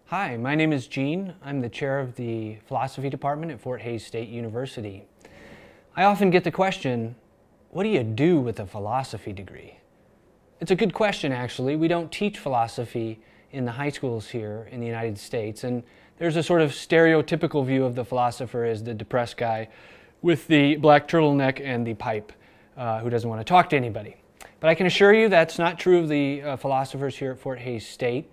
Hi, my name is Gene. I'm the chair of the philosophy department at Fort Hays State University. I often get the question, what do you do with a philosophy degree? It's a good question, actually. We don't teach philosophy in the high schools here in the United States, and there's a sort of stereotypical view of the philosopher as the depressed guy with the black turtleneck and the pipe who doesn't want to talk to anybody. But I can assure you that's not true of the philosophers here at Fort Hays State.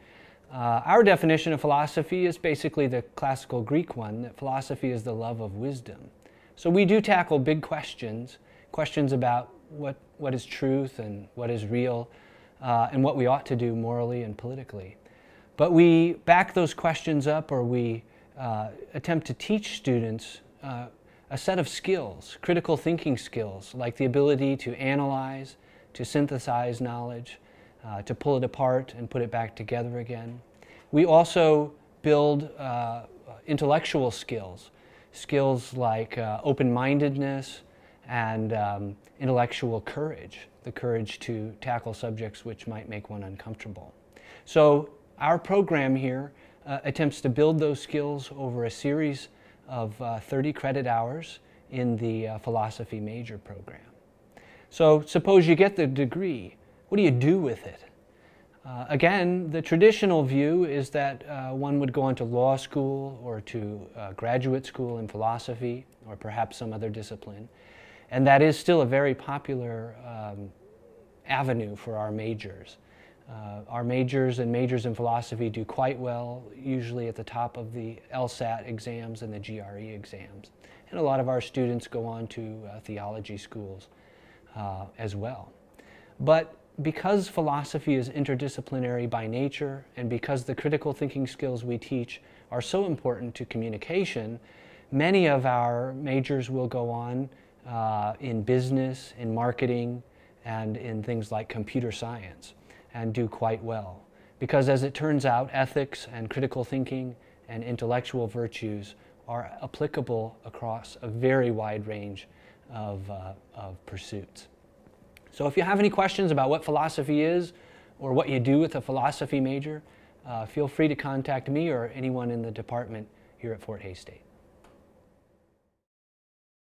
Our definition of philosophy is basically the classical Greek one, that philosophy is the love of wisdom. So we do tackle big questions, questions about what is truth and what is real, and what we ought to do morally and politically. But we back those questions up, or we attempt to teach students a set of skills, critical thinking skills, like the ability to analyze, to synthesize knowledge, to pull it apart and put it back together again. We also build intellectual skills, skills like open-mindedness and intellectual courage, the courage to tackle subjects which might make one uncomfortable. So our program here attempts to build those skills over a series of 30 credit hours in the philosophy major program. So suppose you get the degree. What do you do with it? Again, the traditional view is that one would go on to law school or to graduate school in philosophy or perhaps some other discipline. And that is still a very popular avenue for our majors. Our majors and majors in philosophy do quite well, usually at the top of the LSAT exams and the GRE exams. And a lot of our students go on to theology schools as well. But because philosophy is interdisciplinary by nature, and because the critical thinking skills we teach are so important to communication, many of our majors will go on in business, in marketing, and in things like computer science, and do quite well. Because as it turns out, ethics and critical thinking and intellectual virtues are applicable across a very wide range of pursuits. So if you have any questions about what philosophy is or what you do with a philosophy major, feel free to contact me or anyone in the department here at Fort Hays State.